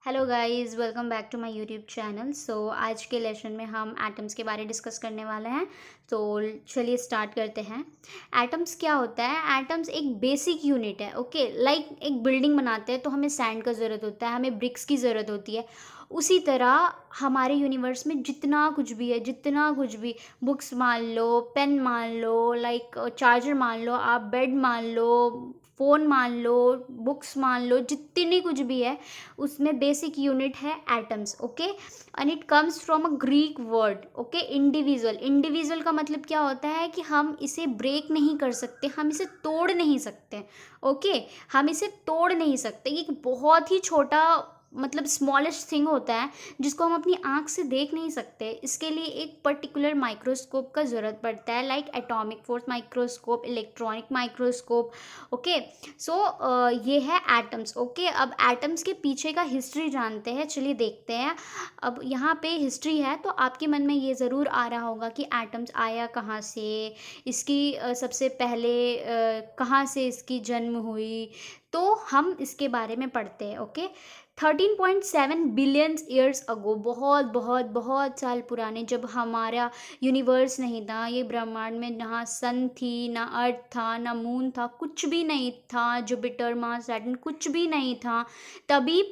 Hello guys, welcome back to my YouTube channel. आज के lesson में हम एटम्स के बारे डिस्कस करने वाले हैं। तो चलिए स्टार्ट करते हैं। एटम्स क्या होता है? एटम्स एक बेसिक यूनिट है। ओके, लाइक एक बिल्डिंग बनाते हैं तो हमें सैंड का ज़रूरत होता है, हमें ब्रिक्स की ज़रूरत होती है। उसी तरह हमारे यूनिवर्स में जितना कुछ भी है, जितना कुछ भी, बुक्स मान लो, पेन मान लो, लाइक चार्जर मान लो, आप बेड मान लो, फ़ोन मान लो, बुक्स मान लो, जितनी कुछ भी है उसमें बेसिक यूनिट है atoms. Okay, and it comes from a Greek word. Okay, individual. Individual का मतलब क्या होता है कि हम इसे ब्रेक नहीं कर सकते, हम इसे तोड़ नहीं सकते। ओके, हम इसे तोड़ नहीं सकते। ये एक बहुत ही छोटा मतलब स्मॉलेस्ट थिंग होता है जिसको हम अपनी आँख से देख नहीं सकते। इसके लिए एक पर्टिकुलर माइक्रोस्कोप का ज़रूरत पड़ता है, like atomic force microscope, electronic microscope. Okay, so ये है एटम्स। ओके, अब एटम्स के पीछे का हिस्ट्री जानते हैं, चलिए देखते हैं। अब यहाँ पे हिस्ट्री है तो आपके मन में ये ज़रूर आ रहा होगा कि एटम्स आया कहाँ से, इसकी सबसे पहले कहाँ से इसकी जन्म हुई। तो हम इसके बारे में पढ़ते हैं। ओके, 13.7 बिलियंस ईयर्स अगो, बहुत बहुत बहुत साल पुराने, जब हमारा यूनिवर्स नहीं था, ये ब्रह्मांड में ना सन थी, ना अर्थ था, ना मून था, कुछ भी नहीं था, जुपिटर मार्स सैटर्न कुछ भी नहीं था। तभी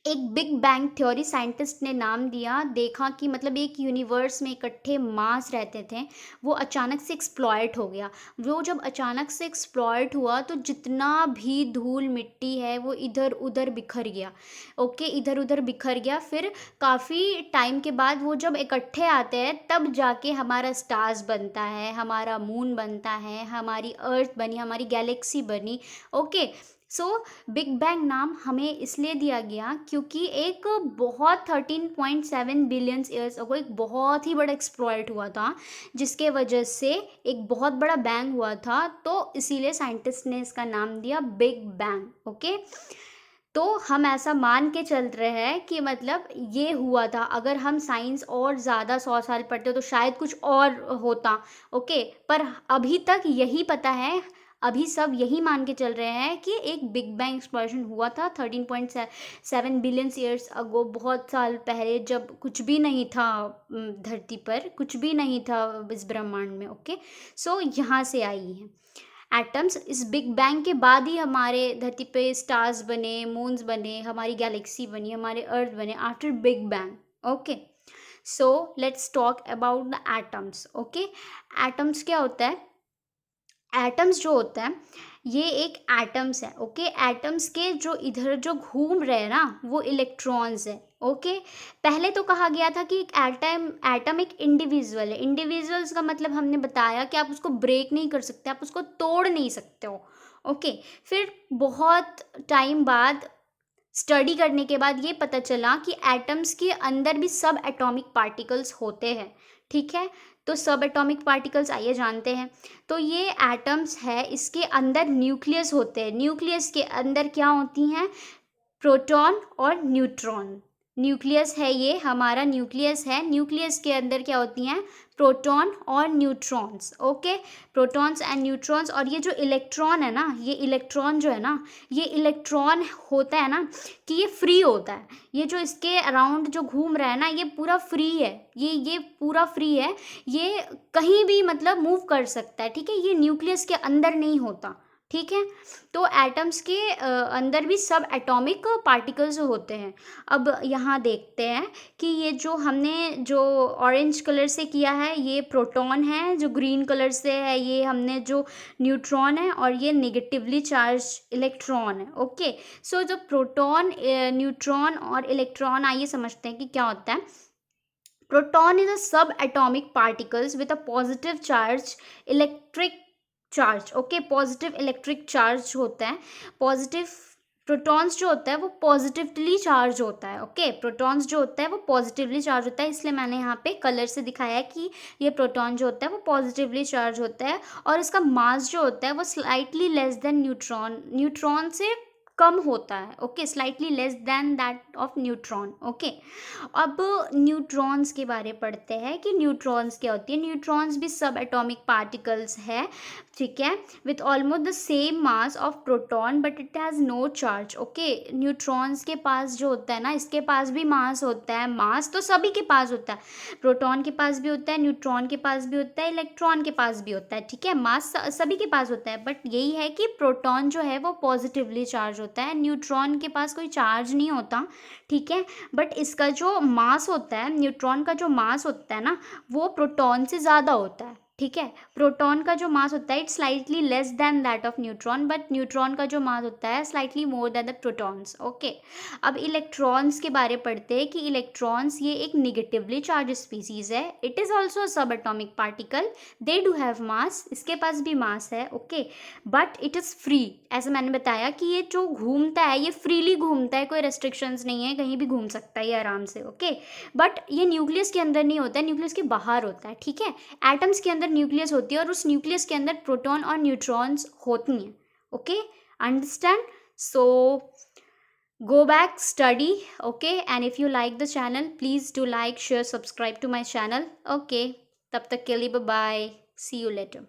एक बिग बैंग थ्योरी साइंटिस्ट ने नाम दिया, देखा कि मतलब एक यूनिवर्स में इकट्ठे मास रहते थे, वो अचानक से एक्सप्लॉयट हो गया। वो जब अचानक से एक्सप्लॉयट हुआ तो जितना भी धूल मिट्टी है वो इधर उधर बिखर गया। ओके, इधर उधर बिखर गया। फिर काफ़ी टाइम के बाद वो जब इकट्ठे आते हैं तब जाके हमारा स्टार्स बनता है, हमारा मून बनता है, हमारी अर्थ बनी, हमारी गैलेक्सी बनी। ओके, सो बिग बैंग नाम हमें इसलिए दिया गया क्योंकि एक बहुत 13.7 बिलियंस ईयर्स अगो एक बहुत ही बड़ा एक्सप्लॉइट हुआ था, जिसके वजह से एक बहुत बड़ा बैंग हुआ था। तो इसीलिए साइंटिस्ट ने इसका नाम दिया बिग बैंग। ओके, तो हम ऐसा मान के चल रहे हैं कि मतलब ये हुआ था। अगर हम साइंस और ज़्यादा 100 साल पढ़ते तो शायद कुछ और होता। ओके, पर अभी तक यही पता है, अभी सब यही मान के चल रहे हैं कि एक बिग बैंग एक्सप्लोजन हुआ था 13.7 बिलियंस ईयर्स अगो, बहुत साल पहले, जब कुछ भी नहीं था। धरती पर कुछ भी नहीं था इस ब्रह्मांड में। ओके, सो यहाँ से आई है एटम्स। इस बिग बैंग के बाद ही हमारे धरती पे स्टार्स बने, मून्स बने, हमारी गैलेक्सी बनी, हमारे अर्थ बने, after big bang. Okay, so let's talk about the atoms. Okay, atoms क्या होता है? एटम्स जो होता है ये एक एटम्स है। ओके, एटम्स के जो इधर जो घूम रहे हैं ना वो इलेक्ट्रॉन्स है। ओके, पहले तो कहा गया था कि एक एटम एटम एक इंडिविजुअल है। इंडिविजुअल्स का मतलब हमने बताया कि आप उसको ब्रेक नहीं कर सकते, आप उसको तोड़ नहीं सकते हो। ओके, फिर बहुत टाइम बाद स्टडी करने के बाद ये पता चला कि एटम्स के अंदर भी सब एटॉमिक पार्टिकल्स होते हैं। ठीक है, तो सब एटॉमिक पार्टिकल्स आइए जानते हैं। तो ये एटम्स है, इसके अंदर न्यूक्लियस होते हैं। न्यूक्लियस के अंदर क्या होती हैं? प्रोटॉन और न्यूट्रॉन। न्यूक्लियस है, ये हमारा न्यूक्लियस है। न्यूक्लियस के अंदर क्या होती हैं? प्रोटॉन और neutrons. Okay, protons and neutrons. और ये जो इलेक्ट्रॉन है ना, ये इलेक्ट्रॉन जो है ना, ये इलेक्ट्रॉन होता है ना कि ये फ्री होता है। ये जो इसके अराउंड जो घूम रहा है ना, ये पूरा फ्री है। ये पूरा फ्री है। ये कहीं भी मतलब मूव कर सकता है। ठीक है, ये न्यूक्लियस के अंदर नहीं होता। ठीक है, तो एटम्स के अंदर भी सब एटॉमिक पार्टिकल्स होते हैं। अब यहाँ देखते हैं कि ये जो हमने जो ऑरेंज कलर से किया है ये प्रोटॉन है, जो ग्रीन कलर से है ये हमने जो न्यूट्रॉन है, और ये नेगेटिवली चार्ज इलेक्ट्रॉन है। ओके, सो जो प्रोटॉन, न्यूट्रॉन और इलेक्ट्रॉन, आइए समझते हैं कि क्या होता है। प्रोटॉन इज अ सब atomic particles with a positive charge, electric charge. Okay, positive electric charge होता है। पॉजिटिव प्रोटॉन्स जो होता है वो पॉजिटिवली चार्ज होता है। ओके, प्रोटॉन्स जो होता है वो पॉजिटिवली चार्ज होता है, इसलिए मैंने यहाँ पे कलर से दिखाया है कि ये प्रोटॉन जो होता है वो पॉजिटिवली चार्ज होता है। और इसका मास जो होता है वो slightly less than neutron, neutron से कम होता है, okay, slightly less than that of neutron, okay. अब न्यूट्रॉन्स के बारे पढ़ते हैं कि न्यूट्रॉन्स क्या होती है। न्यूट्रॉन्स भी सब एटॉमिक पार्टिकल्स है, ठीक है, with almost the same mass of proton but it has no charge, okay. Neutrons के पास जो होता है ना, इसके पास भी मास होता है, मास तो सभी के पास होता है, प्रोटॉन के पास भी होता है, न्यूट्रॉन के पास भी होता है, इलेक्ट्रॉन के पास भी होता है, ठीक है, मास सभी के पास होता है, बट यही है कि प्रोटॉन जो है वो पॉजिटिवली चार्ज होता है, न्यूट्रॉन के पास कोई चार्ज नहीं होता, ठीक है। बट इसका जो मास होता है, न्यूट्रॉन का जो मास होता है ना, वो प्रोटॉन से ज़्यादा होता है, ठीक है। प्रोटॉन का जो मास होता है it's slightly less than that of neutron, but neutron का जो मास होता है slightly more than the protons, okay. अब इलेक्ट्रॉन्स के बारे पढ़ते हैं कि इलेक्ट्रॉन्स ये एक निगेटिवली चार्ज स्पीसीज है, इट इज़ ऑल्सो सब atomic particle, they do have मास, इसके पास भी मास है, okay, but it is free. ऐसे मैंने बताया कि ये जो घूमता है ये फ्रीली घूमता है, कोई रेस्ट्रिक्शंस नहीं है, कहीं भी घूम सकता है ये आराम से, ओके। बट ये न्यूक्लियस के अंदर नहीं होता है, न्यूक्लियस के बाहर होता है, ठीक है। एटम्स के अंदर न्यूक्लियस होती है और उस न्यूक्लियस के अंदर प्रोटॉन और न्यूट्रॉन्स होती हैं, okay, understand. So go back, study, okay, and if you like the channel please do like, share, subscribe to my channel, okay। तब तक के लिए bye bye, see you later।